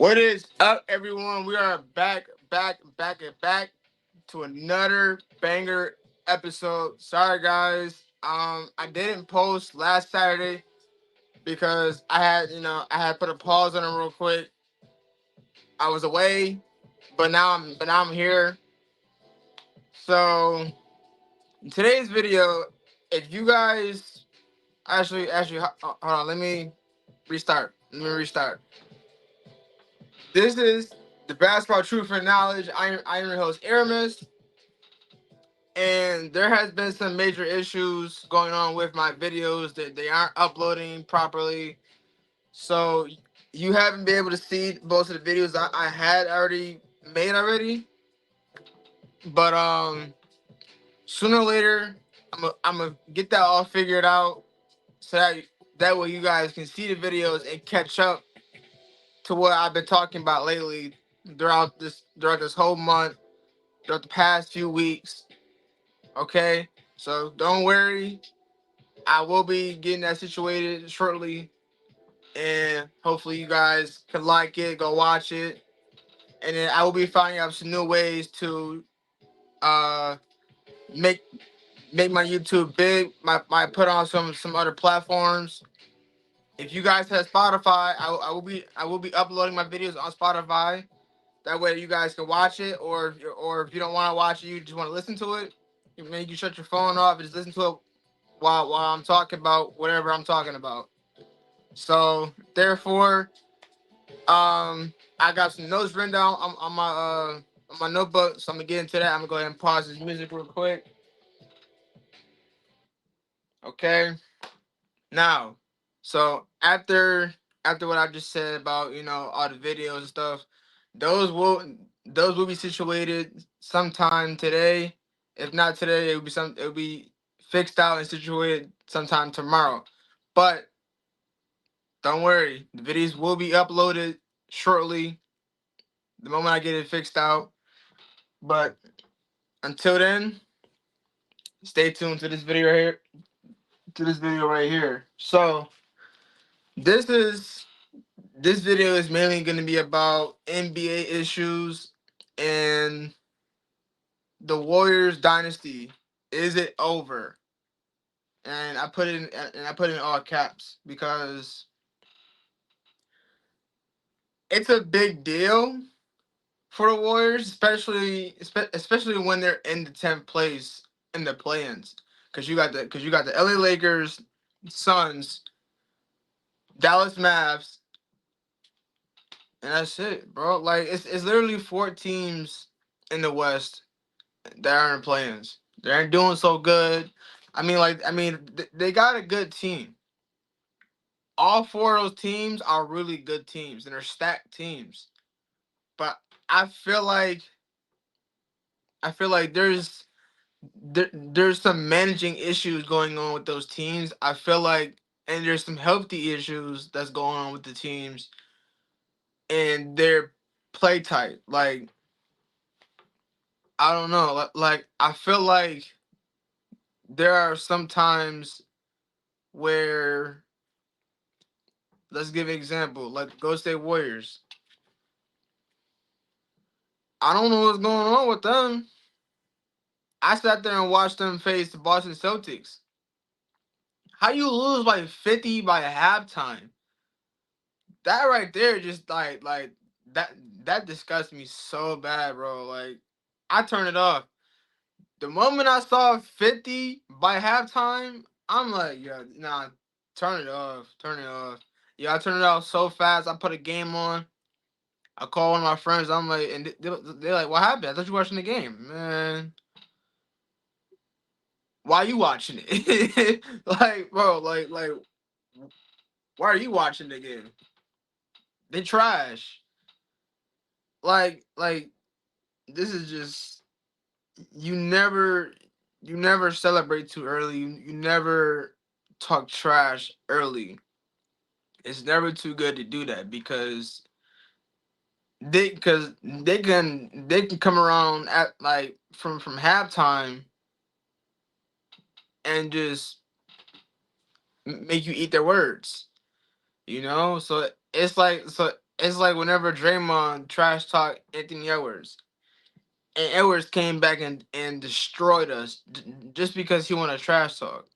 What is up, everyone? We are back to another banger episode. Sorry, guys. I didn't post last Saturday because I had put a pause on it real quick. I was away, but now I'm here. So in today's video, if you guys hold on, let me restart. This is the Basketball Truth and Knowledge. I'm your host, Aramis, and there has been some major issues going on with my videos that they aren't uploading properly. So you haven't been able to see most of the videos I had already made already. But sooner or later, I'm gonna get that all figured out so that way you guys can see the videos and catch up to what I've been talking about lately throughout this whole month, throughout the past few weeks. Okay, so don't worry, I will be getting that situated shortly, and hopefully you guys can like it, go watch it, and then I will be finding out some new ways to uh make make my YouTube big. My put on some other platforms. If you guys have Spotify, I will be uploading my videos on Spotify. That way you guys can watch it, or if you don't want to watch it, you just want to listen to it. You can shut your phone off and just listen to it while I'm talking about whatever I'm talking about. So therefore, I got some notes written down on my notebook. So I'm gonna get into that. I'm gonna go ahead and pause this music real quick. Okay. Now, so after what I just said about all the videos and stuff, those will those will be situated sometime today. If not today, it'll be fixed out and situated sometime tomorrow. But don't worry, the videos will be uploaded shortly the moment I get it fixed out. But until then, stay tuned to this video right here. To this video right here. So this is this video is mainly going to be about NBA issues and the Warriors dynasty. Is it over? And I put it in all caps because it's a big deal for the Warriors, especially when they're in the 10th place in the play-ins. Because you got the LA Lakers, Suns, Dallas Mavs, and that's it, bro. Like it's literally four teams in the West that aren't play-ins. They aren't doing so good. They got a good team. All four of those teams are really good teams and they're stacked teams. But I feel like there's some managing issues going on with those teams. I feel like and there's some healthy issues that's going on with the teams and their play type. Like I don't know. Like I feel like there are some times where, let's give an example, like Golden State Warriors. I don't know what's going on with them. I sat there and watched them face the Boston Celtics. How you lose by 50 by halftime? That right there just that that disgusts me so bad, bro. Like I turned it off. The moment I saw 50 by halftime, I'm like, yeah, nah, turn it off. Turn it off. Yeah, I turned it off so fast. I put a game on. I call one of my friends. I'm like, and they're like, "What happened? I thought you were watching the game, man. Why you watching it? Like, bro, like, why are you watching the game? They trash. Like, this is just you never, you never celebrate too early. You never talk trash early. It's never too good to do that because they can come around at like from halftime and just make you eat their words. So It's like whenever Draymond trash talk Anthony Edwards, and Edwards came back and destroyed us just because he wanted to trash talk.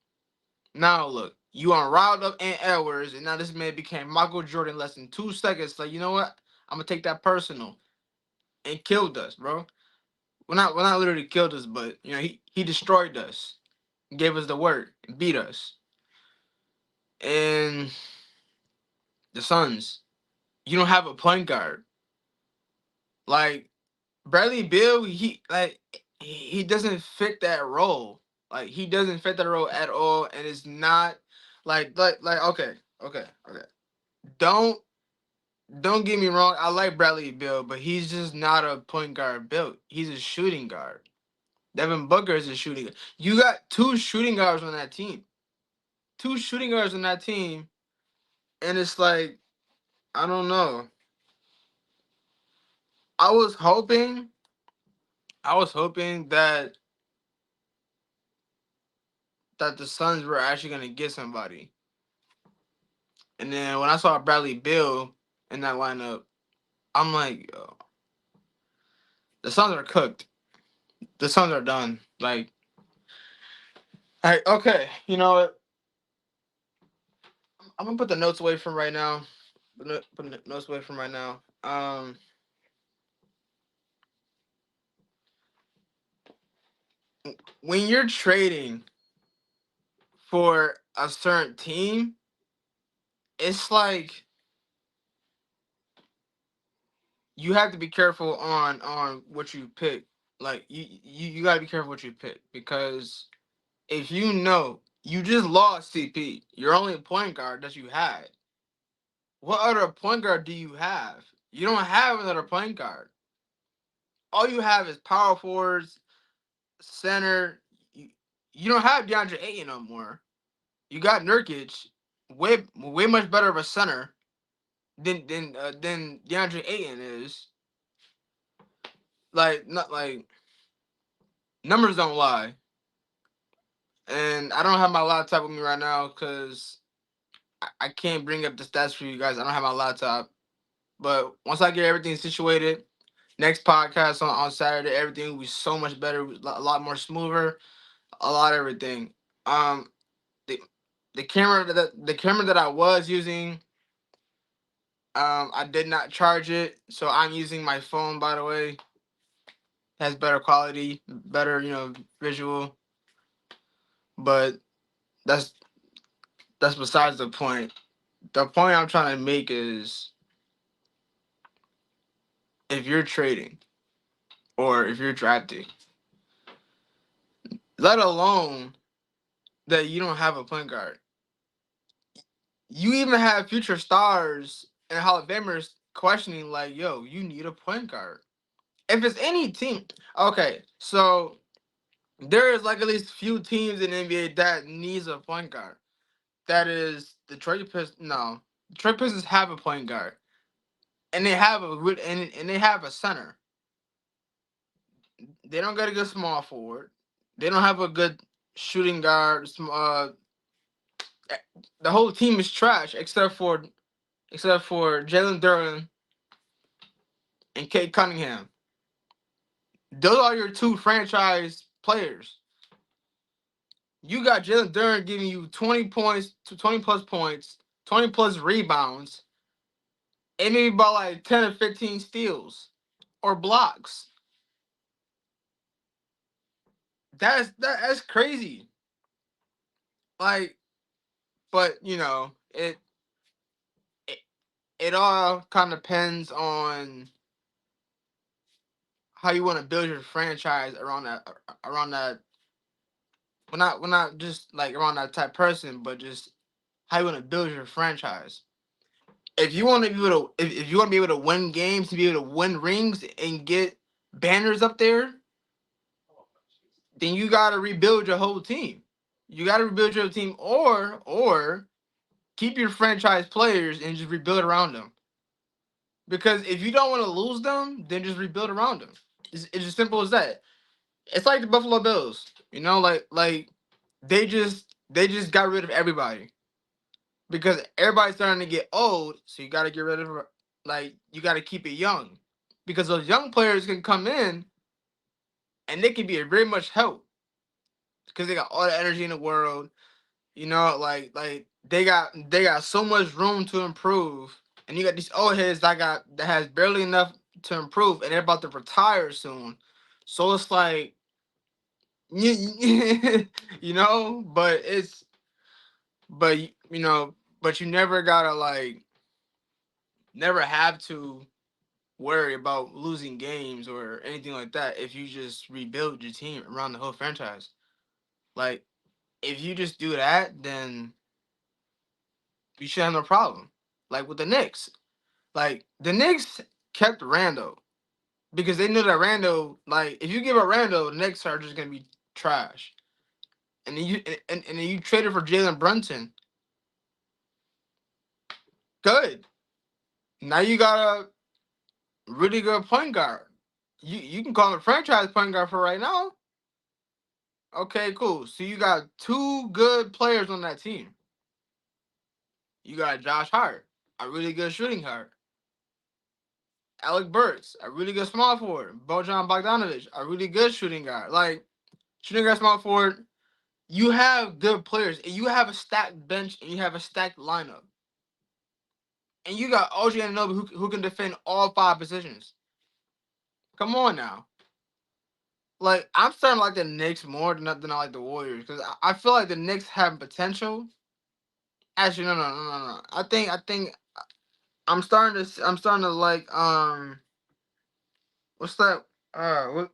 Now look, you on riled up Ant Edwards, and now this man became Michael Jordan in less than 2 seconds. Like, you know what? I'm gonna take that personal, and killed us, bro. Well, not literally killed us, but he destroyed us, gave us the work, and beat us. And the Suns, you don't have a point guard. Like Bradley Beal, he doesn't fit that role. Like he doesn't fit that role at all, and it's not like okay. Don't don't get me wrong. I like Bradley Beal, but he's just not a point guard built. He's a shooting guard. Devin Booker is a shooting. You got two shooting guards on that team. Two shooting guards on that team, and it's like I don't know. I was hoping, I was hoping that the Suns were actually gonna get somebody. And then when I saw Bradley Beal in that lineup, I'm like, yo, the Suns are cooked. The Suns are done. Like, okay, you know what? I'm gonna put the notes away from right now. Put the notes away from right now. When you're trading for a certain team, it's like you have to be careful on what you pick. Like you gotta be careful what you pick because if you know you just lost CP, your only point guard that you had. What other point guard do you have? You don't have another point guard. All you have is power forwards, center. You don't have DeAndre Ayton no more. You got Nurkic, way much better of a center than DeAndre Ayton is. Like not like numbers don't lie. And I don't have my laptop with me right now because I can't bring up the stats for you guys. I don't have my laptop. But once I get everything situated, next podcast on Saturday, everything will be so much better, a lot more smoother, a lot of everything. Um, the the camera that I was using, I did not charge it, so I'm using my phone. By the way, has better quality, better visual, but that's that's besides the point. The point I'm trying to make is if you're trading or if you're drafting, let alone that you don't have a point guard. You even have future stars and Hall of Famers questioning, like, yo, you need a point guard. If it's any team, okay, so there is like at least few teams in the NBA that needs a point guard. That is Detroit Pistons. No, Detroit Pistons have a point guard, and they have and they have a center. They don't got a good small forward. They don't have a good shooting guard. The whole team is trash except for Jalen Duran and Kate Cunningham. Those are your two franchise players. You got Jalen Duran giving you 20 points to 20 plus points, 20 plus rebounds, and maybe about like 10 or 15 steals or blocks. That's crazy. Like, but it, it all kind of depends on how you want to build your franchise around that. We're not just like around that type person, but just how you want to build your franchise. If you want to be able to, if you want to be able to win games, to be able to win rings and get banners up there, then you got to rebuild your whole team. You got to rebuild your team, or keep your franchise players and just rebuild around them. Because if you don't want to lose them, then just rebuild around them. It's as simple as that. It's like the Buffalo Bills, like they just got rid of everybody because everybody's starting to get old, so you got to get rid of. like you got to keep it young, because those young players can come in and they can be a very much help because they got all the energy in the world. You know, like they got so much room to improve, and you got these old heads that has barely enough to improve, and they're about to retire soon. So it's like you, you know, but you know, but you never gotta like never have to worry about losing games or anything like that if you just rebuild your team around the whole franchise. Like if you just do that, then you should have no problem. Like with the Knicks. Like the Knicks kept Randall because they knew that Randall, like if you give up Randall, the Knicks are just gonna be trash. And then you traded for Jalen Brunson. Good. Now you got a really good point guard. You can call him a franchise point guard for right now. Okay, cool. So you got two good players on that team. You got Josh Hart, a really good shooting guard. Alec Burks, a really good small forward. Bojan Bogdanovic, a really good shooting guard. Like shooting guard, small forward. You have good players, and you have a stacked bench, and you have a stacked lineup, and you got OG Anunoby who can defend all five positions. Come on now. Like I'm starting to like the Knicks more than I like the Warriors because I feel like the Knicks have potential. Actually, no. I think I'm starting to like what's that? What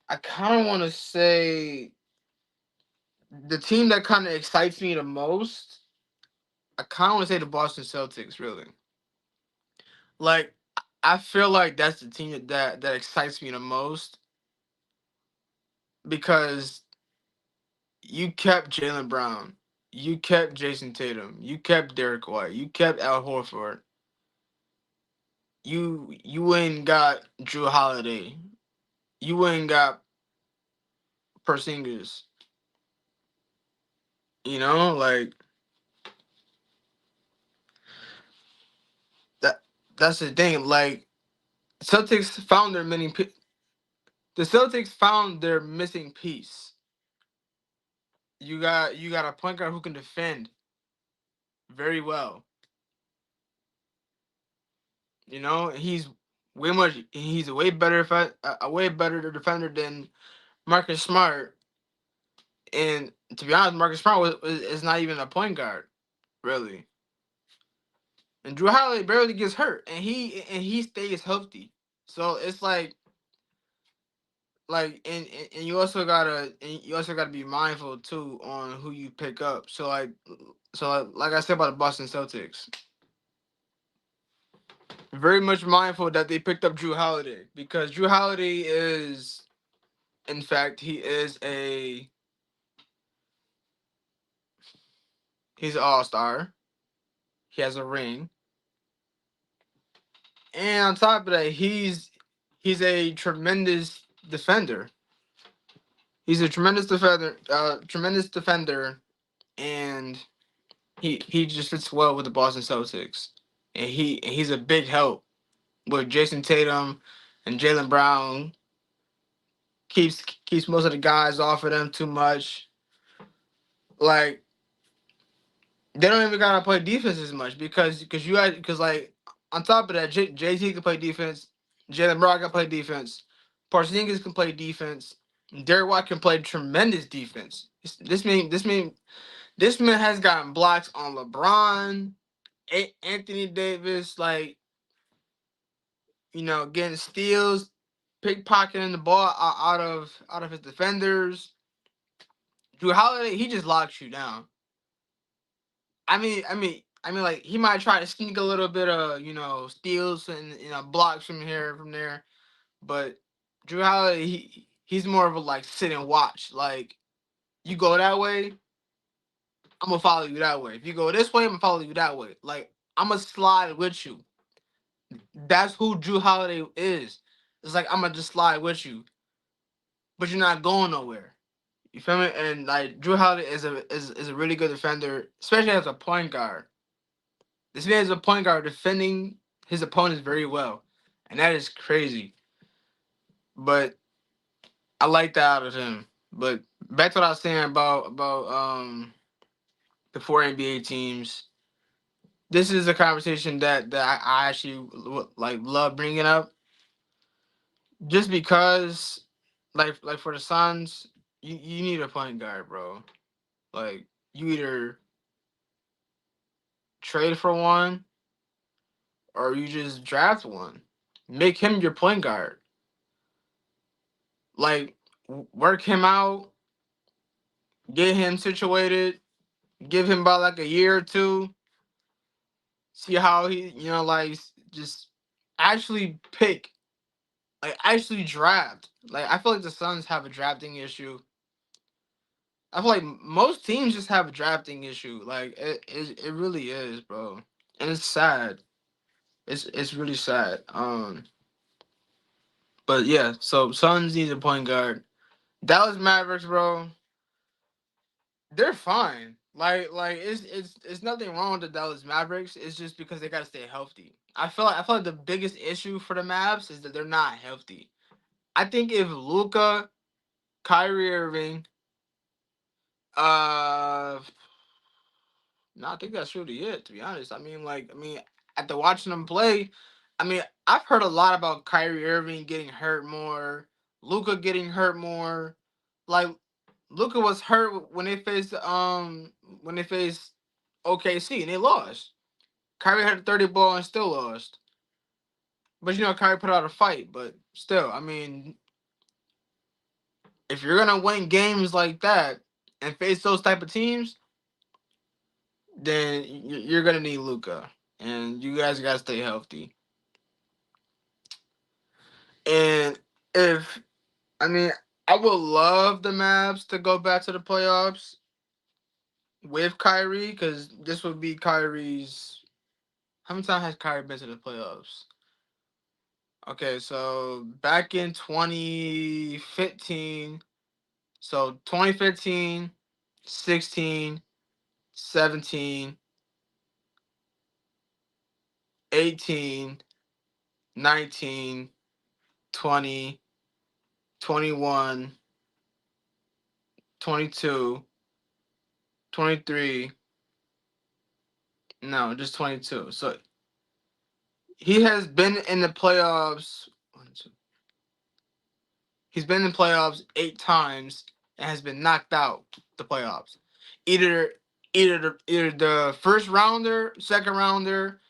I kind of want to say the team that kind of excites me the most. I kind of want to say the Boston Celtics. Really, like I feel like that's the team that excites me the most because you kept Jalen Brown, you kept Jason Tatum, you kept Derek White, you kept Al Horford. You went and got Drew Holiday. You went and got Porzingis. You know, like that. That's the thing. Like Celtics found their missing. The Celtics found their missing piece. You got a point guard who can defend very well. You know, he's a way better a way better defender than Marcus Smart. And to be honest, Marcus Smart is not even a point guard, really. And Drew Holiday barely gets hurt, and he stays healthy. So it's like and you also gotta be mindful too on who you pick up. So like I said about the Boston Celtics, very much mindful that they picked up Drew Holiday because Drew Holiday is, in fact, he's an all star. He has a ring, and on top of that, he's a tremendous defender. He's a tremendous defender, and he just fits well with the Boston Celtics, and he's a big help with Jason Tatum and Jalen Brown. Keeps most of the guys off of them too much. Like they don't even gotta play defense as much because like on top of that, JT can play defense, Jalen Brown can play defense, Porzingis can play defense, Derek White can play tremendous defense. This man has gotten blocks on LeBron, Anthony Davis, like getting steals, pickpocketing the ball out of his defenders. Drew Holiday, he just locks you down. Like he might try to sneak a little bit of steals and blocks from here from there, but Drew Holiday, he's more of a like sit and watch. Like you go that way, I'm gonna follow you that way. If you go this way, I'm gonna follow you that way. Like I'm gonna slide with you. That's who Drew Holiday is. It's like I'm gonna just slide with you, but you're not going nowhere. You feel me? And like Drew Holiday is a really good defender, especially as a point guard. This man is a point guard defending his opponents very well, and that is crazy. But I like that out of him. But back to what I was saying about the four NBA teams. This is a conversation that I actually like love bringing up, just because, like for the Suns, you need a point guard, bro. Like you either trade for one or you just draft one. Make him your point guard. Like work him out, get him situated, give him about like a year or two, see how he, like just actually pick, like actually draft. Like I feel like the Suns have a drafting issue. I feel like most teams just have a drafting issue. Like it really is, bro. And it's sad. It's really sad. But yeah, so Suns needs a point guard. Dallas Mavericks, bro, they're fine. Like it's nothing wrong with the Dallas Mavericks. It's just because they gotta stay healthy. I feel like the biggest issue for the Mavs is that they're not healthy. I think if Luca, Kyrie Irving, uh, no, I think that's really it. To be honest, after watching them play, I've heard a lot about Kyrie Irving getting hurt more, Luca getting hurt more. Like Luca was hurt when they faced OKC and they lost. Kyrie had a 30 ball and still lost. But Kyrie put out a fight. But still, if you're gonna win games like that and face those type of teams, then you're gonna need Luca, and you guys gotta stay healthy. And if I mean, I would love the Mavs to go back to the playoffs with Kyrie, because this would be Kyrie's. How many times has Kyrie been to the playoffs? Okay, so back in 2015, so 2015, 16, 17, 18, 19, 20, 21, 22, 23. No, just 22. So he has been in the playoffs. He's been in playoffs 8 times and has been knocked out the playoffs. Either either the first rounder, second rounder,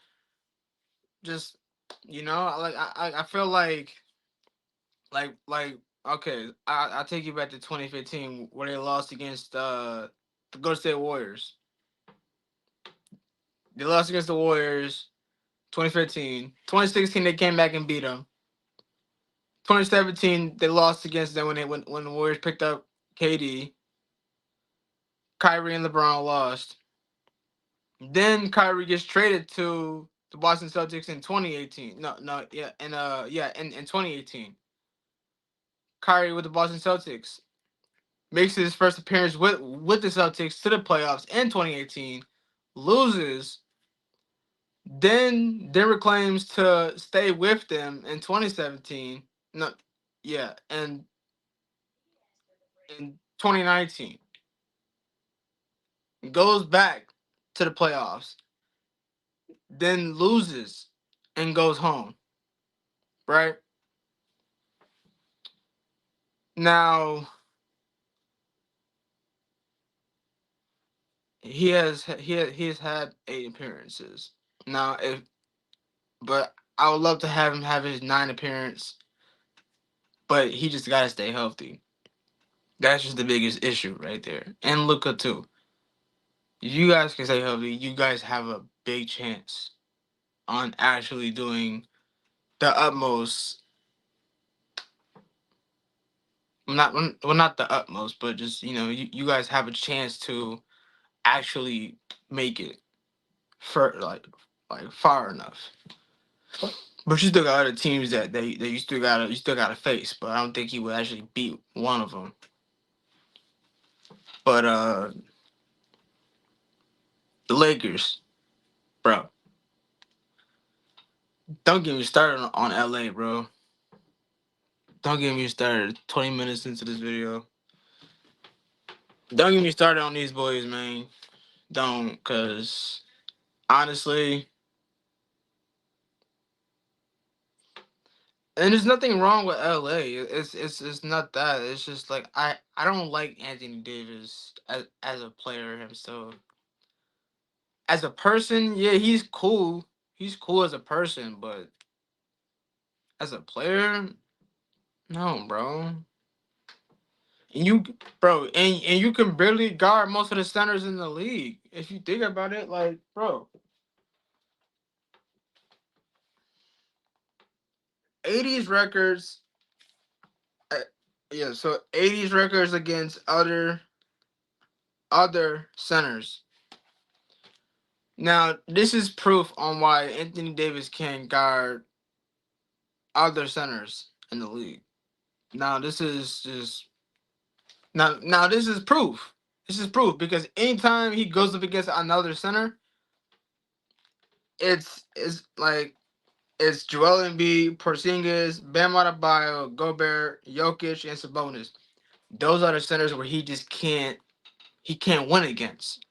just I feel like okay, I take you back to 2015 where they lost against the Golden State Warriors. They lost against the Warriors 2015. 2016 they came back and beat them. 2017 they lost against them when the Warriors picked up KD. Kyrie and LeBron lost. Then Kyrie gets traded to the Boston Celtics in 2018. No, yeah, in 2018. Kyrie with the Boston Celtics makes his first appearance with the Celtics to the playoffs in 2018, loses, then claims to stay with them in 2017. No, yeah, and in 2019 goes back to the playoffs, then loses and goes home. Right now, he has had 8 appearances. Now, if but I would love to have him have his 9 appearance, but he just gotta stay healthy. That's just the biggest issue right there. And Luca too. If you guys can stay healthy, you guys have a big chance on actually doing the utmost. Not the utmost, but just you guys have a chance to actually make it for like far enough. But you still got other teams that you still gotta face. But I don't think he would actually beat one of them. But the Lakers, bro. Don't get me started on LA, bro. Don't get me started. 20 minutes into this video. Don't get me started on these boys, man. Don't, cause honestly, and there's nothing wrong with LA. It's not that. It's just like I don't like Anthony Davis as a player himself. As a person, yeah, he's cool. He's cool as a person, but as a player, no, bro. And you, bro, and you can barely guard most of the centers in the league. If you think about it, like, bro, 80s records, uh, yeah. So 80s records against other centers. Now, this is proof on why Anthony Davis can guard other centers in the league. Now, this is just now this is proof. This is proof because anytime he goes up against another center, it's like it's Joel Embiid, Porzingis, Bam Adebayo, Gobert, Jokic, and Sabonis. Those are the centers where he can't win against.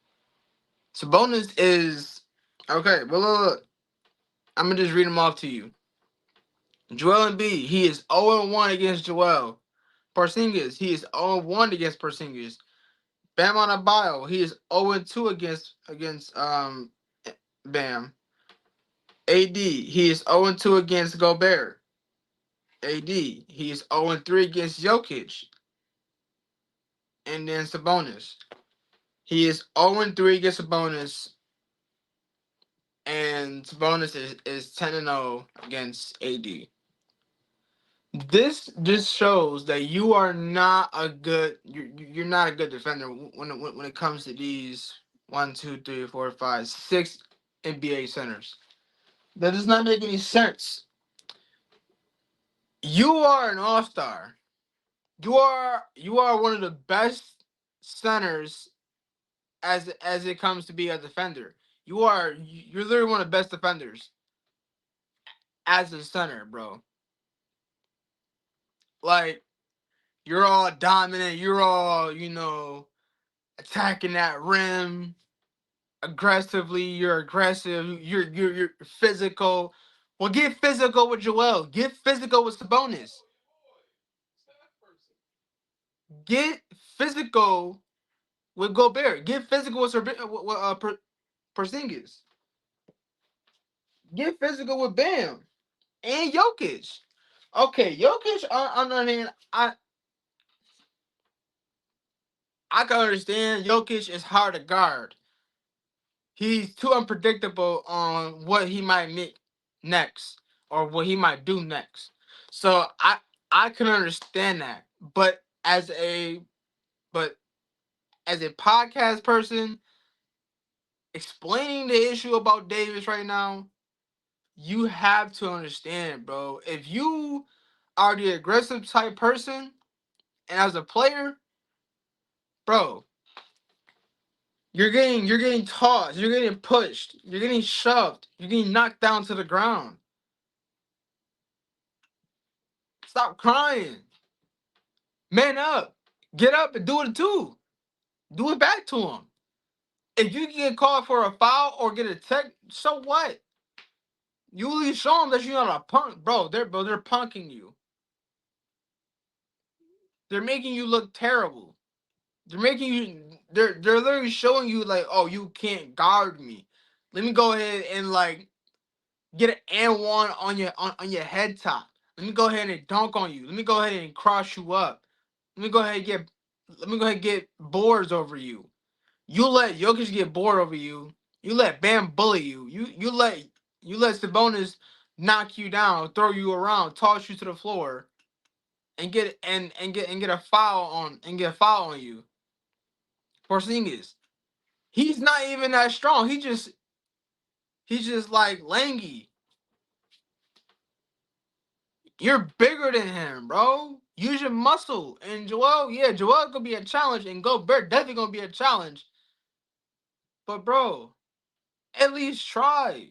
Sabonis is okay, but look, I'm gonna just read them off to you. Joel Embiid, he is 0-1 against Joel. Porzingis, he is 0-1 against Porzingis. Bam Adebayo, he is 0-2 against Bam. AD, he is 0-2 against Gobert. AD, he is 0-3 against Jokic. And then Sabonis, he is 0-3 against Sabonis. And Sabonis is 10-0 against AD. This just shows that you are not a good you're not a good defender when it comes to these 1, 2, 3, 4, 5, 6 NBA centers. That does not make any sense. You are an all-star. You are one of the best centers as it comes to be a defender. You're literally one of the best defenders as a center, bro. Like you're all dominant. You're all attacking that rim aggressively. You're aggressive. You're physical. Well, get physical with Joel. Get physical with Sabonis. Get physical with Gobert. Get physical with Porzingis. Get physical with Bam and Jokic. Okay, Jokic on the other hand, I can understand Jokic is hard to guard. He's too unpredictable on what he might make next or what he might do next. So I can understand that. But as a podcast person explaining the issue about Davis right now, you have to understand, bro. If you are the aggressive type person and as a player, bro, you're getting tossed, you're getting pushed, you're getting shoved, you're getting knocked down to the ground. Stop crying. Man up. Get up and do it too. Do it back to him. If you get called for a foul or get a tech, so what? You at least show them that you're not a punk, bro. They're punking you. They're making you look terrible. They're literally showing you like, oh, you can't guard me. Let me go ahead and like get an and one on your head top. Let me go ahead and dunk on you. Let me go ahead and cross you up. Let me go ahead and get boards over you. You let Jokic get bored over you. You let Bam bully you. You let Sabonis knock you down, throw you around, toss you to the floor, and get a foul on you. Porzingis, he's not even that strong. He's just like lanky. You're bigger than him, bro. Use your muscle. And Joel gonna be a challenge, and Gobert definitely gonna be a challenge. But bro, at least try.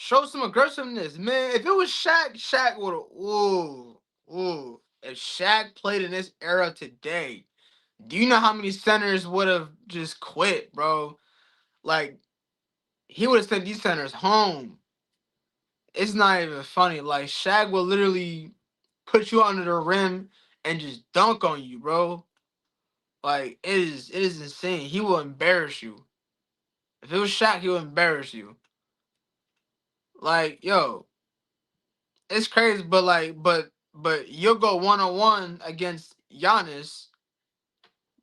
Show some aggressiveness, man. If it was Shaq, Shaq would have. Ooh. If Shaq played in this era today, do you know how many centers would have just quit, bro? Like, he would have sent these centers home. It's not even funny. Like, Shaq will literally put you under the rim and just dunk on you, bro. Like, it is insane. He will embarrass you. If it was Shaq, he would embarrass you. Like, yo, it's crazy, but but you'll go 1-on-1 against Giannis,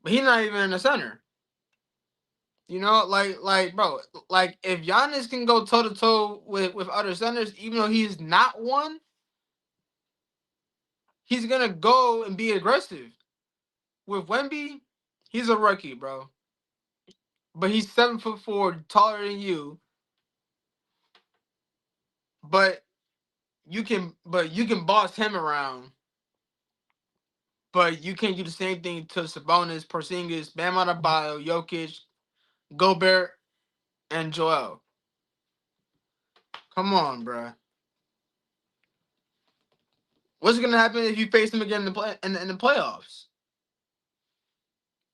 but he's not even in the center. You know, bro, like if Giannis can go toe to toe with other centers, even though he's not one, he's gonna go and be aggressive. With Wemby, he's a rookie, bro, but he's 7'4", taller than you. But you can boss him around. But you can't do the same thing to Sabonis, Porzingis, Bam Adebayo, Jokic, Gobert, and Joel. Come on, bruh. What's gonna happen if you face him again in the playoffs?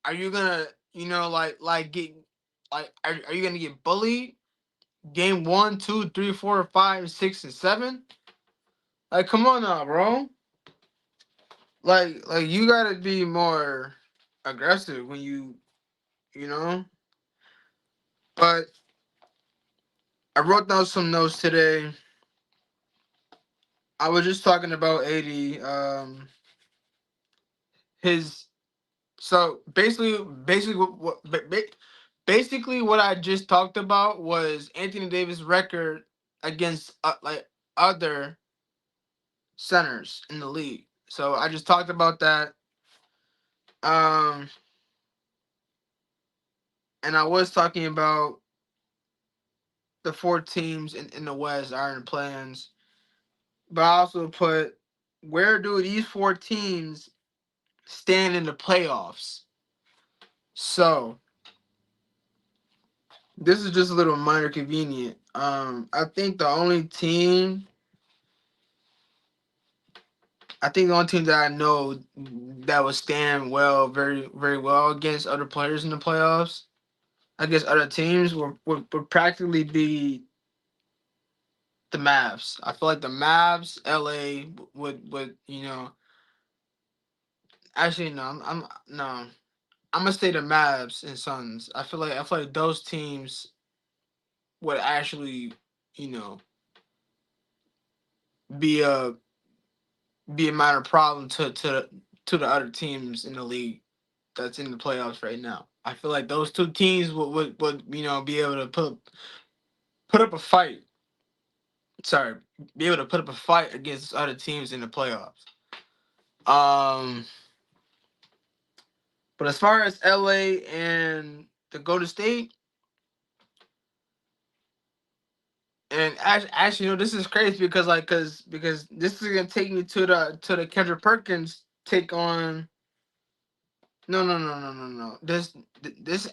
Are you gonna get are you gonna get bullied? Game 1, 2, 3, 4, 5, 6, and 7? Like, come on now, bro. Like you gotta be more aggressive when you know. But I wrote down some notes today. I was just talking about 80. His So basically, basically what I just talked about was Anthony Davis' record against other centers in the league. So I just talked about that. Um, and I was talking about the four teams in the West are in plans, but I also put, where do these four teams stand in the playoffs? So this is just a little minor convenient. I think the only team that I know that would stand well, very, very well against other players in the playoffs, against other teams, would practically be the Mavs. I feel like the Mavs, LA would. Actually, no, I'm no, I'm gonna say the Mavs and Suns. I feel like those teams would actually, you know, be a be a minor problem to the other teams in the league that's in the playoffs right now. I feel like those two teams would be able to put up a fight. Sorry, be able to put up a fight against other teams in the playoffs. Um, but as far as LA and the Golden State, and actually, this is crazy because because this is gonna take me to the Kendrick Perkins take on. No. This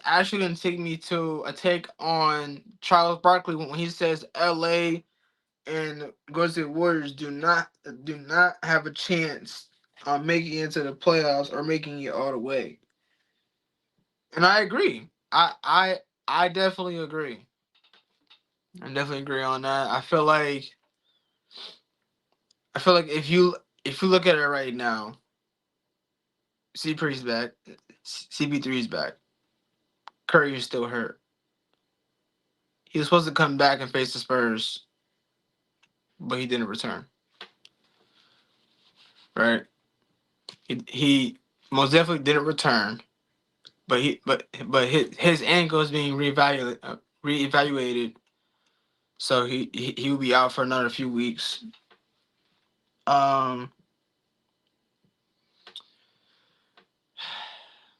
actually gonna take me to a take on Charles Barkley when he says L.A. and Golden State Warriors do not have a chance on making it into the playoffs or making it all the way. And I agree. I definitely agree. I definitely agree on that. I feel like if you look at it right now, CP3's back. CP3's back. Curry is still hurt. He was supposed to come back and face the Spurs, but he didn't return. Right? He most definitely didn't return, but his ankle is being reevaluated, so he will be out for another few weeks. Um,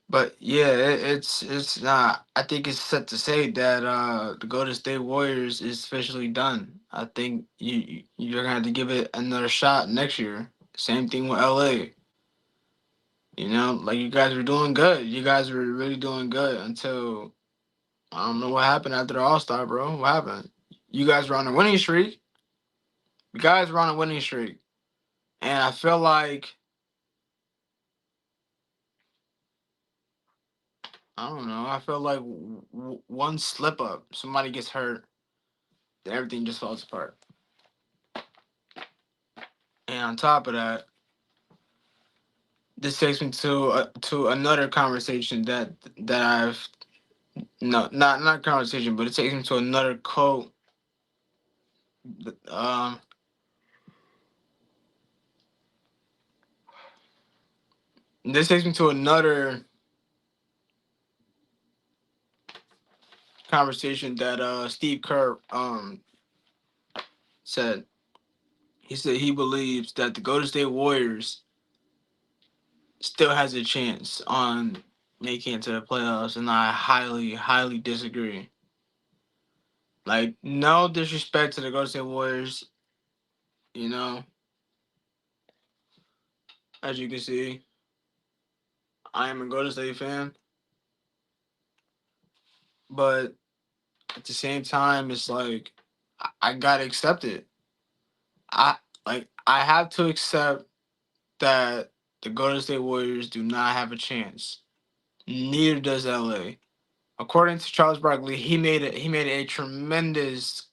but yeah, it's not. I think it's set to say that the Golden State Warriors is officially done. I think you're gonna have to give it another shot next year. Same thing with LA. Like, you guys were doing good. You guys were really doing good until I don't know what happened after the All Star, bro. What happened? You guys were on a winning streak. The guys are on a winning streak, and I feel like I don't know. I feel like one slip up, somebody gets hurt, then everything just falls apart. And on top of that, this takes me to another conversation that I've no not conversation, but it takes me to another quote. Um, this takes me to another conversation that Steve Kerr said. He said he believes that the Golden State Warriors still has a chance on making it to the playoffs, and I highly disagree. Like, no disrespect to the Golden State Warriors, you know, as you can see, I am a Golden State fan, but at the same time, it's like I gotta accept it. I I have to accept that the Golden State Warriors do not have a chance. Neither does LA. According to Charles Barkley, he made a tremendous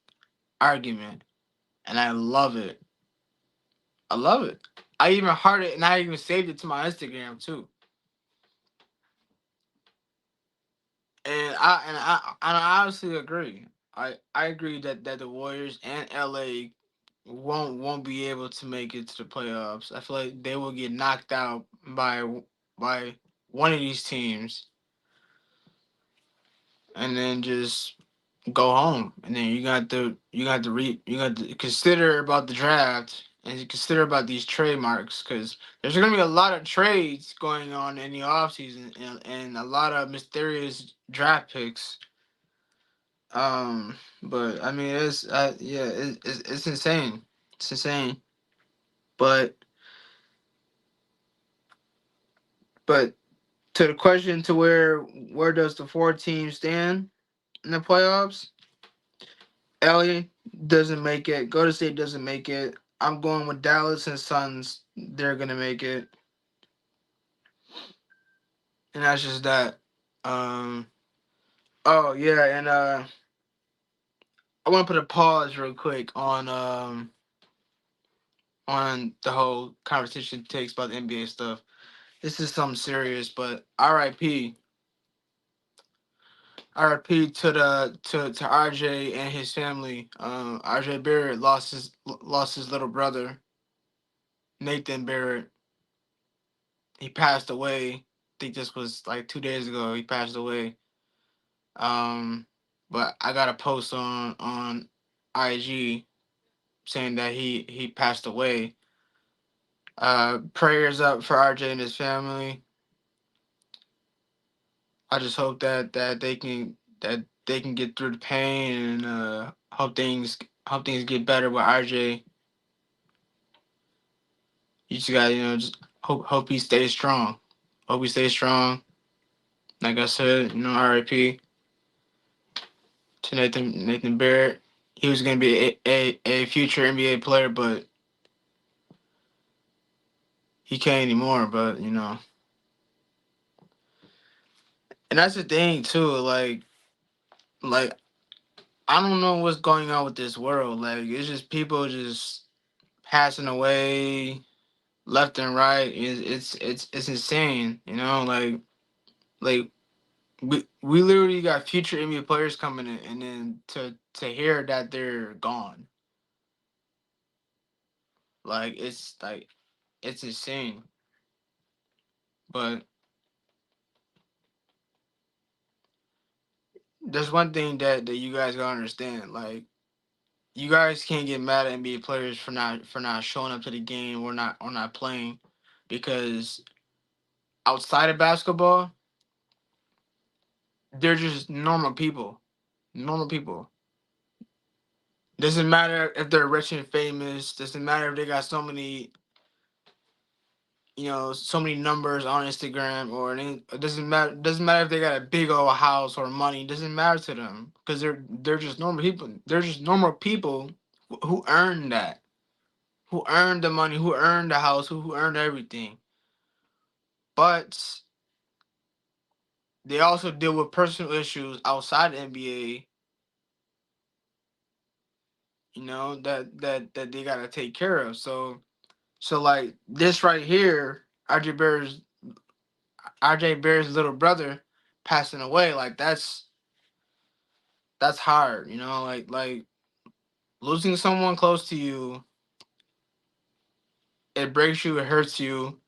argument, and I love it. I love it. I even heard it, and I even saved it to my Instagram too. And I honestly agree. I agree that the Warriors and LA won't be able to make it to the playoffs. I feel like they will get knocked out by one of these teams, and then just go home. And then you got to consider about the draft, and you consider about these trademarks, because there's gonna be a lot of trades going on in the offseason, and a lot of mysterious draft picks. But I mean, yeah, it's insane. It's insane. But but to the question, to where does the four teams stand in the playoffs? LA doesn't make it. Golden State doesn't make it. I'm going with Dallas and Suns. They're gonna make it, and that's just that. Um. Oh yeah, and I want to put a pause real quick on the whole conversation takes about the NBA stuff. This is something serious, but RIP to RJ and his family. RJ Barrett lost his little brother, Nathan Barrett. He passed away. I think this was like 2 days ago. He passed away. Um, but I got a post on IG saying that he passed away. Prayers up for RJ and his family. I just hope that they can get through the pain, and hope things get better with RJ. You just gotta, just hope he stays strong. Hope he stays strong. Like I said, RIP to Nathan Barrett. He was gonna be a future NBA player, but he can't anymore. But and that's the thing too. Like I don't know what's going on with this world. Like, it's just people just passing away left and right. It's insane. Like we literally got future NBA players coming in, and then to hear that they're gone, it's insane. But there's one thing that you guys gotta understand. Like, you guys can't get mad at NBA players for not showing up to the game, or not playing, because outside of basketball, they're just normal people. Normal people. Doesn't matter if they're rich and famous. Doesn't matter if they got so many numbers on Instagram, it doesn't matter if they got a big old house or money. It doesn't matter to them, because they're just normal people. They're just normal people who earn that. who earned the money, who earned the house, who earned everything. But they also deal with personal issues outside the NBA, you know, that they gotta take care of. So like this right here, RJ Barrett's little brother passing away, like that's hard, you know, like losing someone close to you, it breaks you, it hurts you,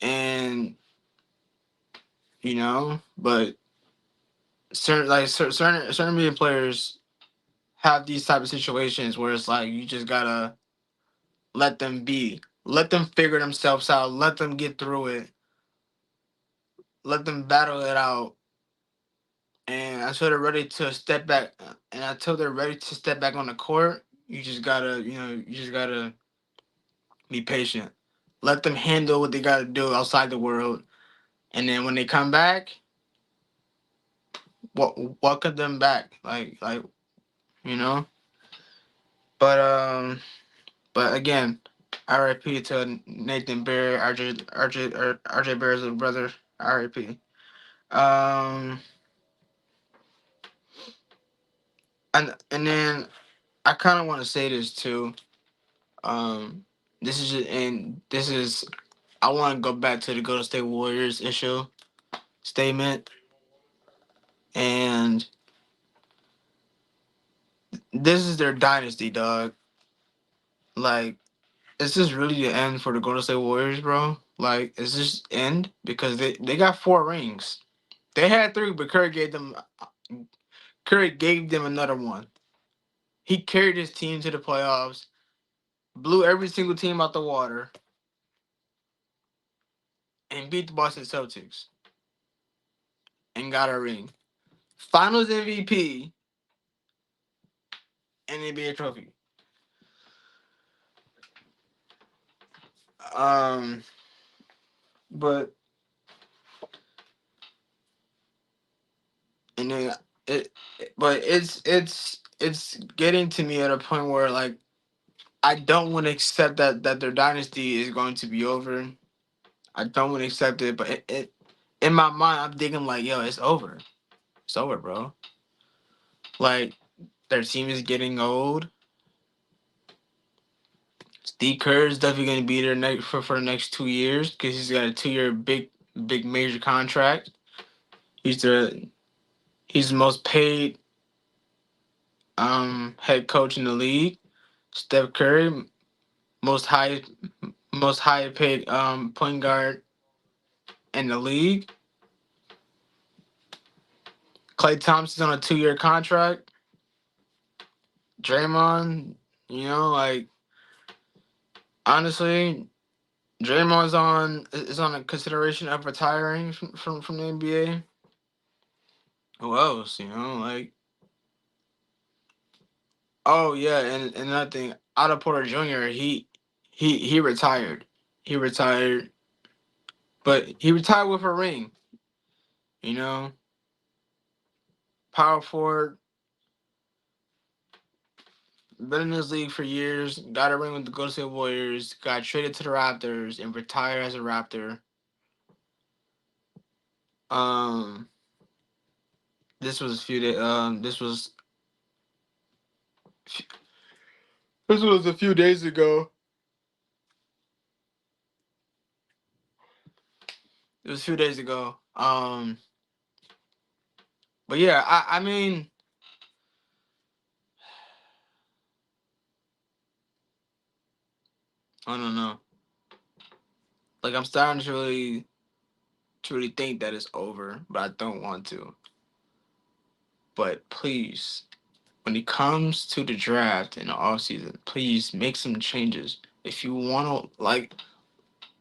and you know, but certain NBA players have these type of situations where it's like you just gotta let them be, let them figure themselves out, let them get through it, let them battle it out, and until they're ready to step back, and until they're ready to step back on the court, you just gotta be patient, let them handle what they gotta do outside the world, and then when they come back, welcome them back, like you know, but But again, RIP to Nathan Bear, RJ Bear's little brother. RIP. Um, and then I kind of want to say this too. Um, this is I want to go back to the Golden State Warriors issue statement, and this is their dynasty, dog. Like, is this really the end for the Golden State Warriors, bro? Like, is this end because they got 4 rings. They had 3, but Curry gave them another one. He carried his team to the playoffs, blew every single team out the water, and beat the Boston Celtics and got a ring. Finals MVP and NBA trophy. Um, but and then but it's getting to me at a point where like I don't want to accept that their dynasty is going to be over. I don't want to accept it, but it in my mind I'm thinking like, yo, it's over. It's over, bro. Like their team is getting old. Steve Kerr is definitely going to be there for the next 2 years because he's got a 2 year big major contract. He's the he's the most paid head coach in the league. Steph Curry, most high most high paid point guard in the league. Klay Thompson's on a 2 year contract. Draymond, you know, like honestly, Draymond's on is on a consideration of retiring from the NBA. Who else? You know, like oh yeah, and another thing, Otto Porter Jr. He retired. He retired, but he retired with a ring. You know, power forward, been in this league for years. Got a ring with the Golden State Warriors. Got traded to the Raptors and retired as a Raptor. Um, this was a few days. This was a few days ago. It was a few days ago. But yeah, I mean, I don't know. Like I'm starting to really think that it's over, but I don't want to. But please, when it comes to the draft in the offseason, please make some changes. If you want to,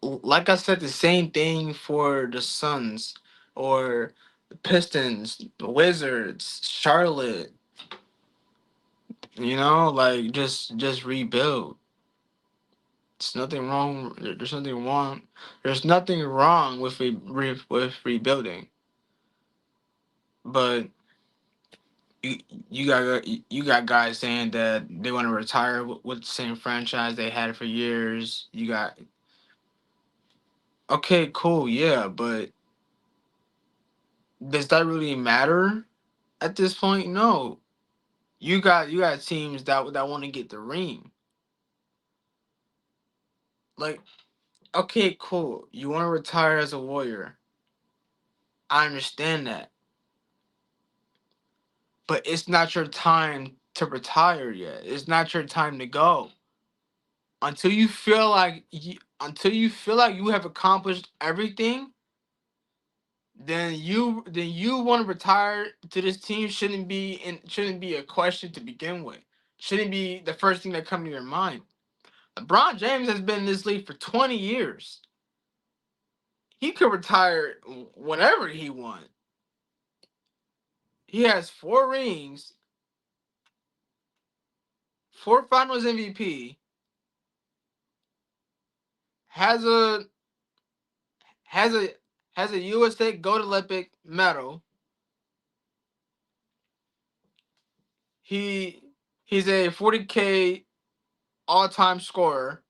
like I said, the same thing for the Suns or the Pistons, the Wizards, Charlotte. You know, like just rebuild. There's nothing wrong. There's nothing wrong. There's nothing wrong with rebuilding. But you you got guys saying that they want to retire with the same franchise they had for years. You got okay, cool, yeah, but does that really matter at this point? No. You got teams that want to get the ring. Like, okay, cool. You want to retire as a Warrior. I understand that. But it's not your time to retire yet. It's not your time to go. Until you feel like you have accomplished everything, then you want to retire to this team shouldn't be a question to begin with. Shouldn't be the first thing that comes to your mind. LeBron James has been in this league for 20 years. He could retire whenever he wants. He has 4 rings, 4 Finals MVP, has a has a has a USA Gold Olympic medal. He he's a 40K all-time scorer.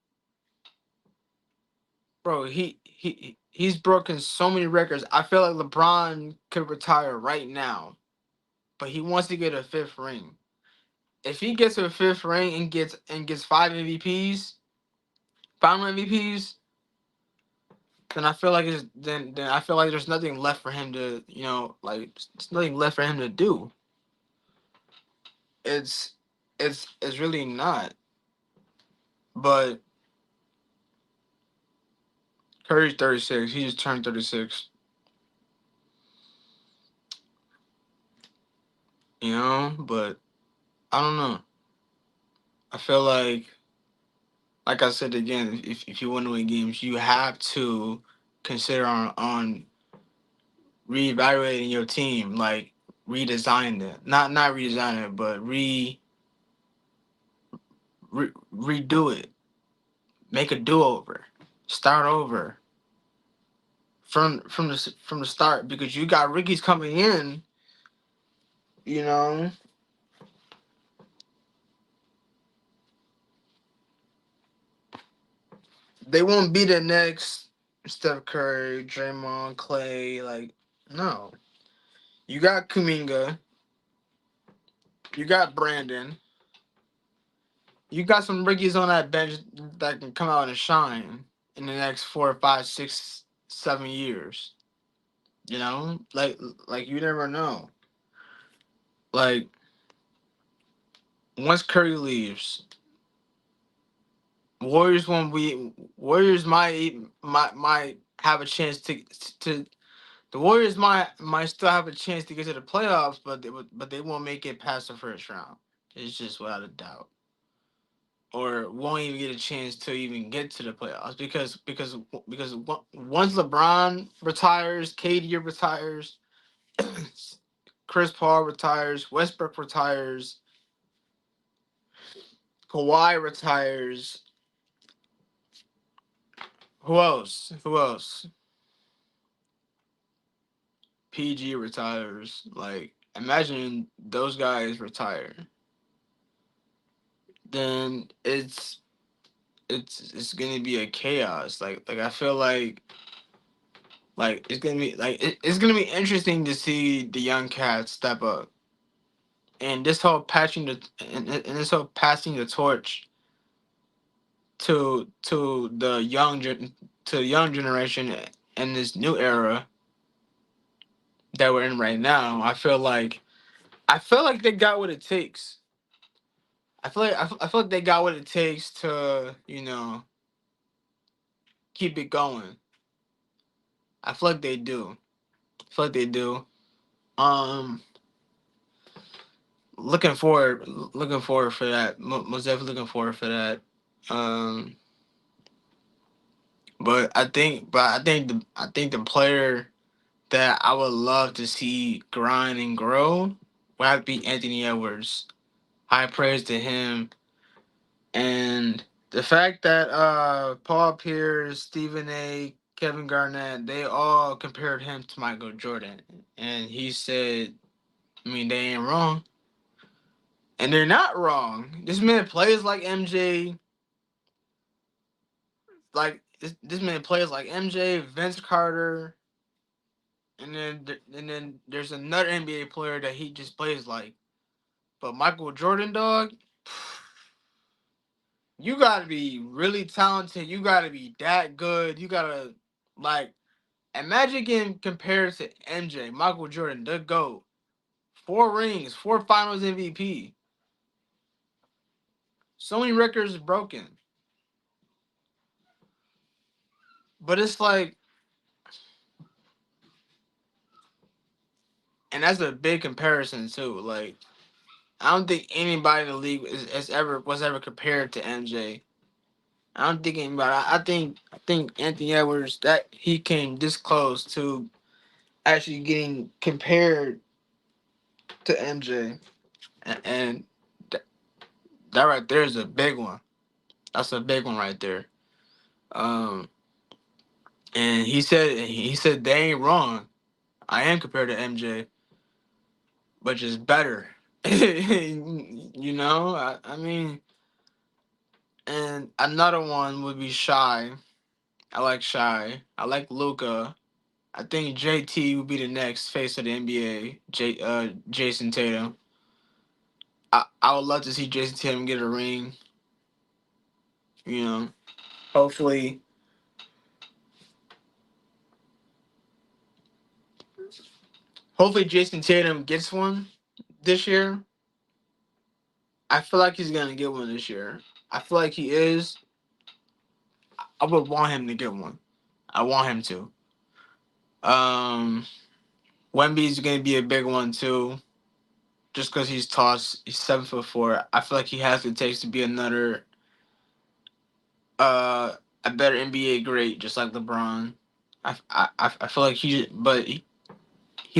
Bro, he's broken so many records. I feel like LeBron could retire right now, but he wants to get a 5th ring. If he gets a 5th ring and gets 5 MVPs, final MVPs, then I feel like then I feel like there's nothing left for him to, like there's nothing left for him to do. It's it's really not. But Curry's 36. He just turned 36. But I don't know. I feel like I said again, if you want to win games, you have to consider on reevaluating your team, like redesign it. Not redesign it, but redo it. Make a do over. Start over from the start because you got rookies coming in. You know they won't be the next Steph Curry, Draymond, Clay. Like no, you got Kuminga, you got Brandon, you got some rookies on that bench that can come out and shine in the next 4, 5, 6, 7 years. Like you never know. Like once Curry leaves, Warriors might have a chance to the Warriors might still have a chance to get to the playoffs, but they won't make it past the first round. It's just without a doubt, or won't even get a chance to even get to the playoffs because once LeBron retires, KD retires, Chris Paul retires, Westbrook retires, Kawhi retires. Who else? Who else? PG retires. Like, imagine those guys retire. Then it's gonna be a chaos. Like I feel like it's gonna be it's gonna be interesting to see the young cats step up. And this whole passing the torch to the young generation in this new era that we're in right now. I feel like they got what it takes. I feel like they got what it takes to keep it going. I feel like they do. I feel like they do. Um, looking forward for that. Most definitely looking forward for that. Um, but I think the player that I would love to see grind and grow would have to be Anthony Edwards. High praise to him. And the fact that Paul Pierce, Stephen A, Kevin Garnett, they all compared him to Michael Jordan. And he said, I mean, they ain't wrong. And they're not wrong. This man plays like MJ. Like this man plays like MJ, Vince Carter, and then there's another NBA player that he just plays like. But Michael Jordan, dog, you gotta be really talented. You gotta be that good. You gotta like imagine getting compared to MJ, Michael Jordan, the GOAT. 4 rings, 4 Finals MVP. So many records broken. But it's like, and that's a big comparison too. Like, I don't think anybody in the league was ever compared to MJ. I don't think anybody. I think Anthony Edwards, that he came this close to actually getting compared to MJ, and th- that right there is a big one. That's a big one right there. Um, and he said they ain't wrong. I am compared to MJ, but just better. I mean, and another one would be Shy. I like Shy. I like Luca. I think JT would be the next face of the NBA. Jason Tatum. I would love to see Jason Tatum get a ring. You know, hopefully, hopefully Jason Tatum gets one this year. I feel like he's gonna get one this year. I feel like he is. I would want him to get one. I want him to. Um, Wemby's gonna be a big one too. Just because he's tall, he's 7'4". I feel like he has what it takes to be another uh a better NBA great, just like LeBron. I feel like he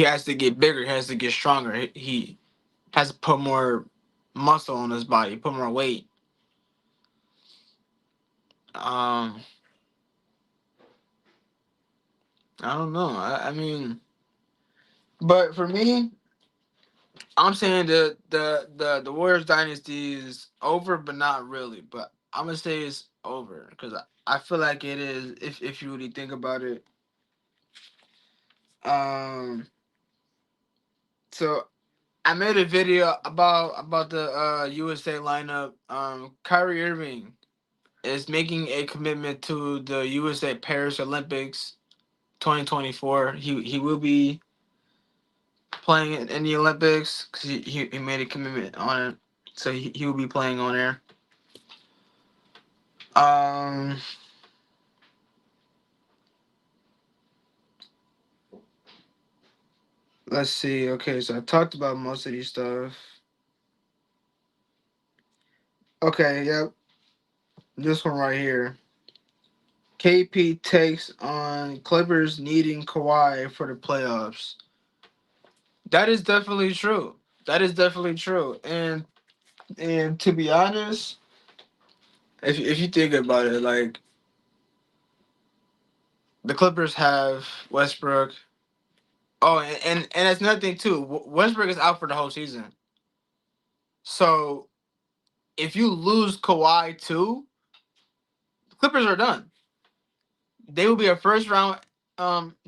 has to get bigger. He has to get stronger. He has to put more muscle on his body, put more weight. Um, I don't know. I mean, but for me, I'm saying the Warriors dynasty is over, but not really. But I'm gonna say it's over because I feel like it is if you really think about it. Um, so I made a video about the USA lineup. Kyrie Irving is making a commitment to the USA Paris Olympics 2024. He will be playing in the Olympics because he made a commitment on it. So he will be playing on there. Um, let's see. Okay, so I talked about most of these stuff. Okay, yep. This one right here. KP takes on Clippers needing Kawhi for the playoffs. That is definitely true. That is definitely true. And to be honest, if you think about it, like the Clippers have Westbrook. Oh, and that's another thing too. Westbrook is out for the whole season. So if you lose Kawhi too, the Clippers are done. They will be a first round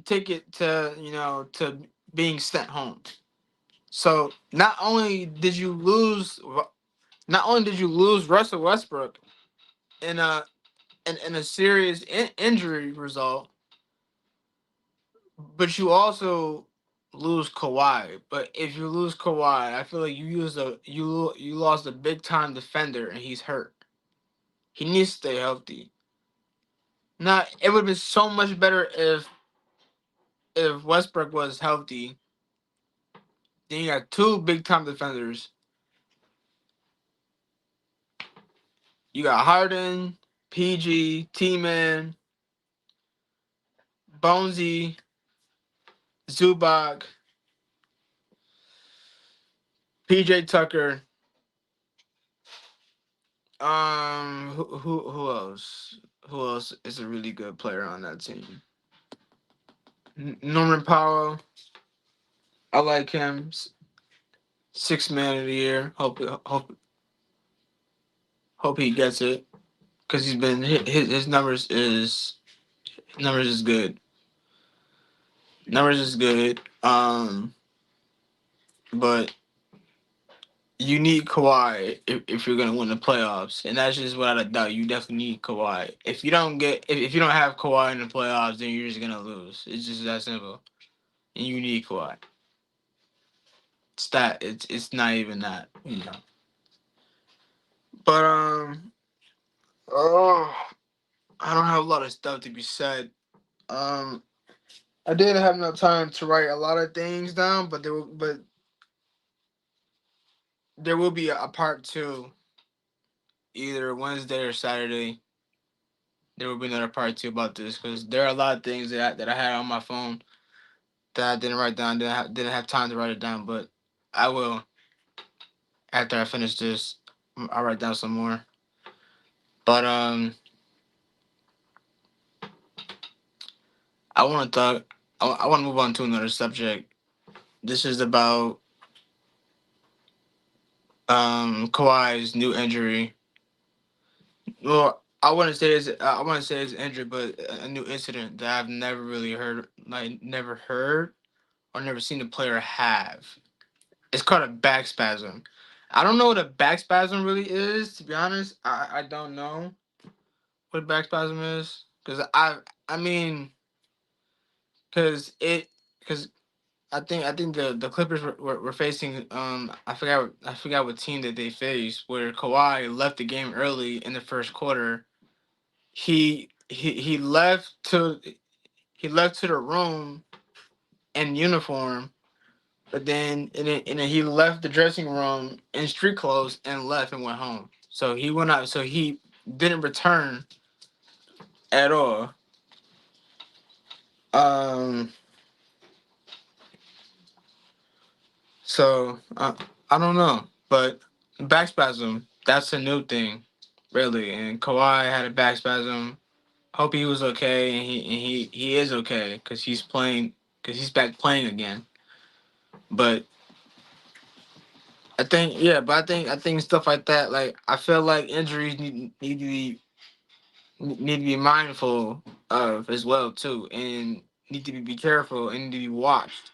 ticket to to being sent home. So not only did you lose Russell Westbrook in a serious injury result, but you also lose Kawhi. But if you lose Kawhi, I feel like you lost a big time defender and he's hurt. He needs to stay healthy. Now it would have been so much better if Westbrook was healthy. Then you got two big time defenders. You got Harden, PG, T Man, Bonesy, Zubac, PJ Tucker. Who else? Who else is a really good player on that team? Norman Powell. I like him. Sixth man of the year. Hope he gets it because he's been his numbers is good. Numbers is good. But you need Kawhi if you're gonna win the playoffs, and that's just without a doubt. You definitely need Kawhi. If you don't get if you don't have Kawhi in the playoffs, then you're just gonna lose. It's just that simple. And you need Kawhi. It's that. It's not even that. You know. But oh, I don't have a lot of stuff to be said. Um, I didn't have enough time to write a lot of things down, but there will be a part two, either Wednesday or Saturday. There will be another part two about this because there are a lot of things that I had on my phone that I didn't write down. Didn't have time to write it down, but I will after I finish this. I'll write down some more. But I want to talk. I want to move on to another subject. This is about Kawhi's new injury. Well, I want to say it's injury, but a new incident that I've never really heard, like never heard or never seen a player have. It's called a back spasm. I don't know what a back spasm really is. To be honest, I don't know what a back spasm is because I mean because I think the Clippers were facing I forgot what team that they faced where Kawhi left the game early in the first quarter. He left to the room in uniform, but then he left the dressing room in street clothes and left and went home. So he went out. So he didn't return at all. Um. So I don't know, but back spasm, that's a new thing, really. And Kawhi had a back spasm. Hope he was okay, and he is okay because he's playing because he's back playing again. But I think stuff like that. Like I feel like injuries need to be mindful of as well too, and need to be careful and need to be watched,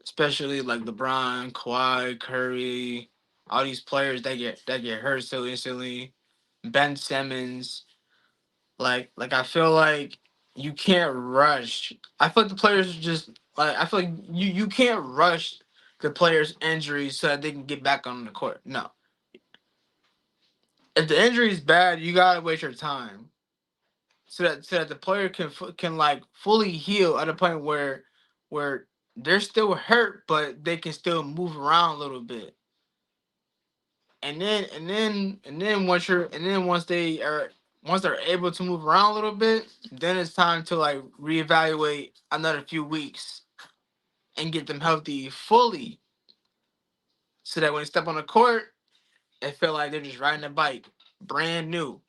especially like LeBron, Kawhi, Curry, all these players that get hurt so instantly. Ben Simmons, like I feel like you can't rush. I feel like the players just like I feel like you can't rush the players' injuries so that they can get back on the court. No, if the injury is bad, you gotta wait your time so that the player can like fully heal at a point where they're still hurt but they can still move around a little bit. And then once they're able to move around a little bit, then it's time to like reevaluate another few weeks and get them healthy fully so that when they step on the court, they feel like they're just riding a bike, brand new,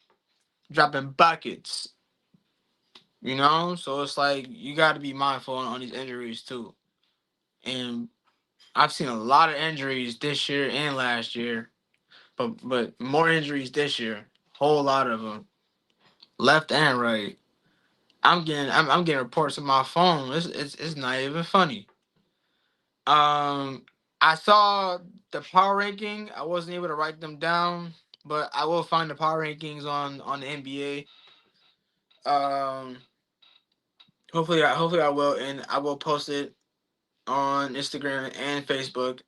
dropping buckets. You know, so it's like you got to be mindful on these injuries too. And I've seen a lot of injuries this year and last year, but more injuries this year. Whole lot of them, left and right. I'm getting reports on my phone. It's not even funny. Um, I saw the power ranking. I wasn't able to write them down, but I will find the power rankings on the NBA. Hopefully I will, and I will post it on Instagram and Facebook.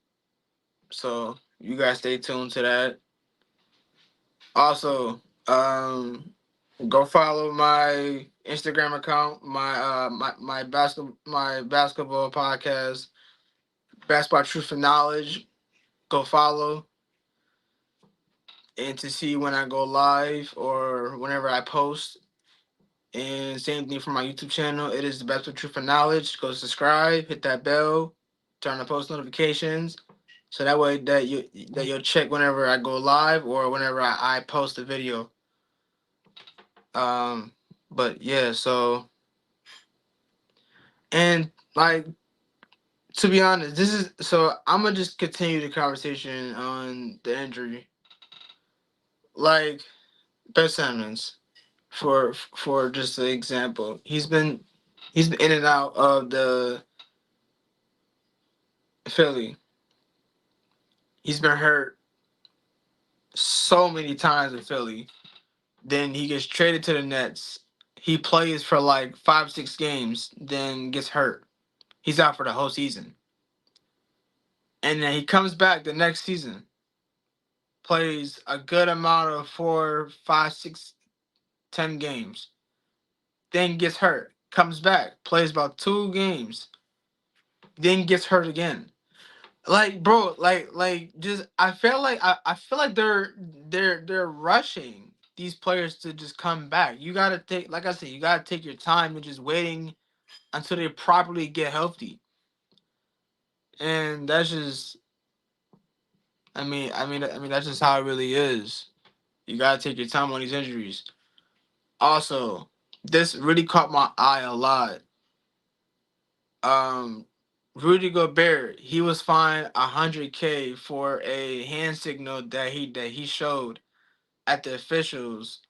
So you guys stay tuned to that. Also, go follow my Instagram account, my basketball podcast, Basketball Truth and Knowledge. Go follow and to see when I go live or whenever I post. And same thing for my YouTube channel. It is the Basketball Truth and Knowledge. Go subscribe, hit that bell, turn on post notifications. So that way that you'll check whenever I go live or whenever I post a video. Um, but yeah, so and like To be honest, this is so. I'm gonna just continue the conversation on the injury. Like Ben Simmons, for just an example, he's been in and out of the Philly. He's been hurt so many times in Philly. Then he gets traded to the Nets. He plays for like 5 6 games, then gets hurt. He's out for the whole season. And then he comes back the next season, plays a good amount of 4 5 6 10 games, then gets hurt. Comes back, plays about 2 games, then gets hurt again. Like bro, just I feel like they're rushing these players to just come back. You gotta take, like I said, you gotta take your time and just waiting until they properly get healthy. And that's just, that's just how it really is. You gotta take your time on these injuries. Also, this really caught my eye a lot. Um, Rudy Gobert, he was fined 100K for a hand signal that he showed at the officials,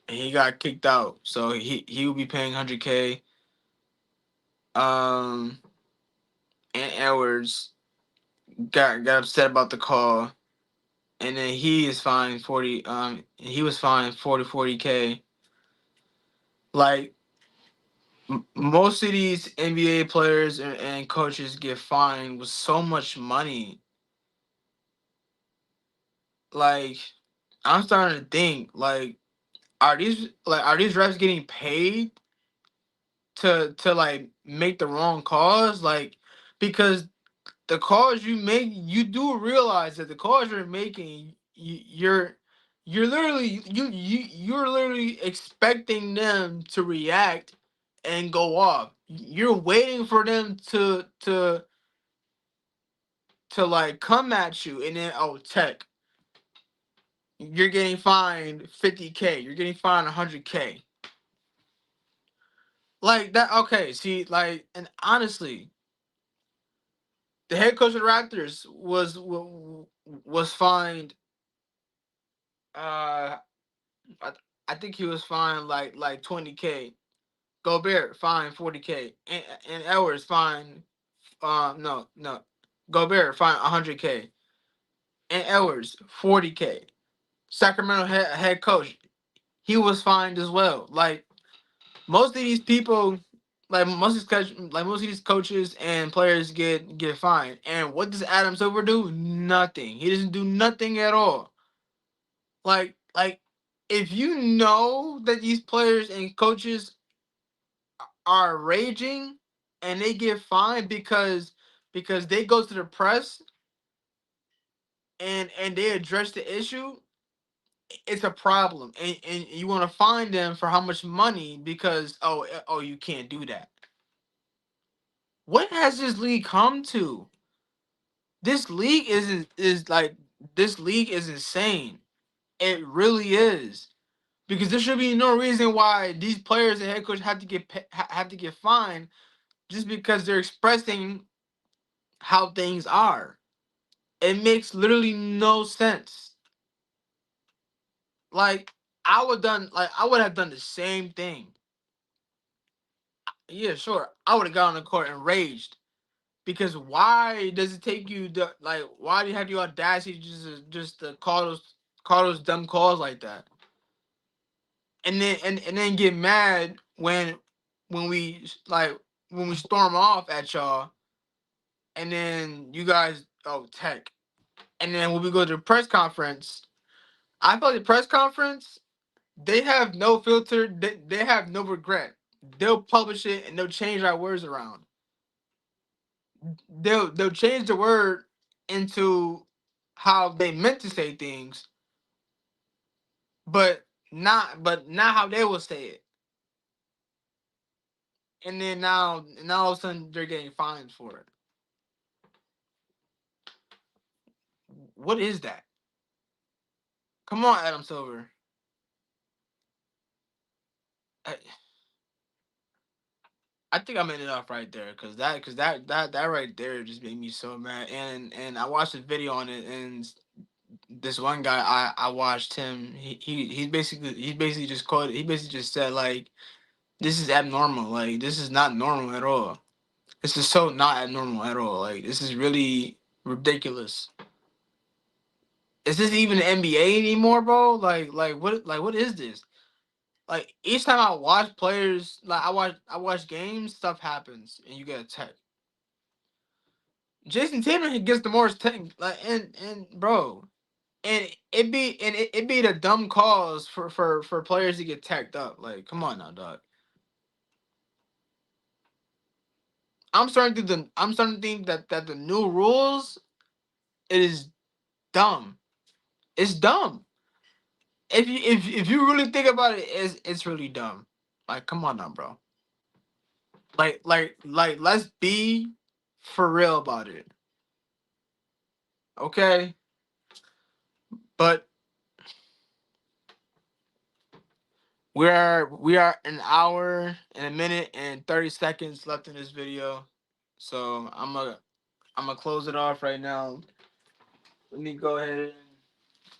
and he got kicked out. So he will be paying 100K. Um, and Edwards got upset about the call, and then he is fined 40. He was fined 40K. Like most of these NBA players and coaches get fined with so much money. Like I'm starting to think, like, are these refs getting paid to like make the wrong calls? Like, because the calls you make, you do realize that the calls you're making, you're literally expecting them to react and go off. You're waiting for them to like come at you, and then, oh, tech, you're getting fined 50K, you're getting fined 100K. Like that. Okay, see, like, and honestly, the head coach of the Raptors was fined. Uh, I, I think he was fined like 20K. Gobert fined 40K, and Edwards fined. No. Gobert fined 100K, and Edwards 40K. Sacramento head coach, he was fined as well. Like most of these people, like most of these coaches and players get fined. And what does Adam Silver do? Nothing. He doesn't do nothing at all. Like if you know that these players and coaches are raging and they get fined because they go to the press and they address the issue, it's a problem. And you want to fine them for how much money because, oh, you can't do that. What has this league come to? This league is like this league is insane. It really is, because there should be no reason why these players and head coach have to have to get fined just because they're expressing how things are. It makes literally no sense. Like I would have done the same thing. Yeah, sure. I would have got on the court and raged. Because why does it take you why do you have the audacity just to call those dumb calls like that? And then get mad when we when we storm off at y'all, and then you guys, oh, tech. And then when we go to the press conference, I feel like the press conference, they have no filter, they have no regret. They'll publish it and they'll change our words around. They'll change the word into how they meant to say things, but not how they will say it. And then now all of a sudden they're getting fined for it. What is that? Come on, Adam Silver. I, I think I'm ending off right there because that right there just made me so mad. And I watched a video on it, and this one guy I watched him. He basically just called. He basically just said like, this is abnormal. Like this is not normal at all. This is so not abnormal at all. Like this is really ridiculous. Is this even the NBA anymore, bro? Like what is this? Like each time I watch players, like I watch games, stuff happens and you get a tech. Jason Tatum gets the most tech, like and bro, and it be the dumb calls for players to get teched up. Like come on now, dog. I'm starting to think that the new rules, it is dumb. It's dumb. If you really think about it, it's really dumb. Like come on now, bro. Like let's be for real about it. Okay? But we are an hour and a minute and 30 seconds left in this video. So I'm gonna close it off right now. Let me go ahead and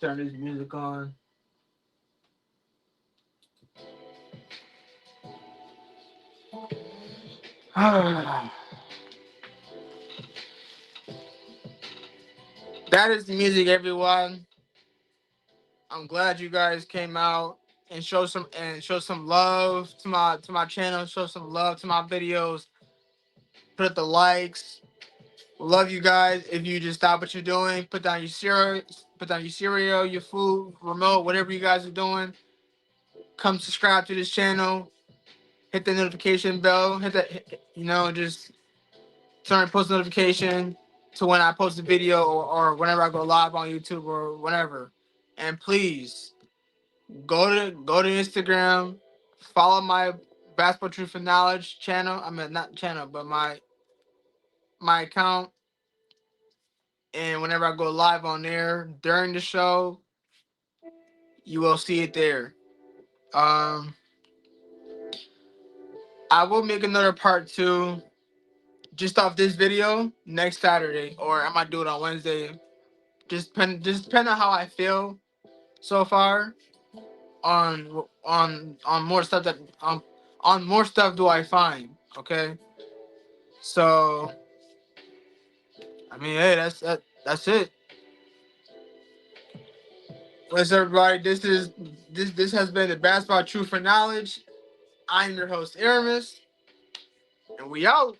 turn this music on. That is the music, everyone. I'm glad you guys came out and show some love to my channel. Show some love to my videos. Put up the likes. Love you guys. If you just stop what you're doing, put down your cereal, your food, remote, whatever you guys are doing. Come subscribe to this channel. Hit the notification bell. Just turn post notification to when I post a video or whenever I go live on YouTube or whatever. And please go to Instagram, follow my Basketball Truth and Knowledge channel. I mean not channel, but my account. And whenever I go live on there during the show, you will see it there. Um, I will make another part two just off this video next Saturday, or I might do it on Wednesday. Just depend on how I feel so far on more stuff that on more stuff do I find. Okay, so I mean, hey, that's it. What's up, everybody? This has been the Basketball Truth for Knowledge. I'm your host, Aramis, and we out.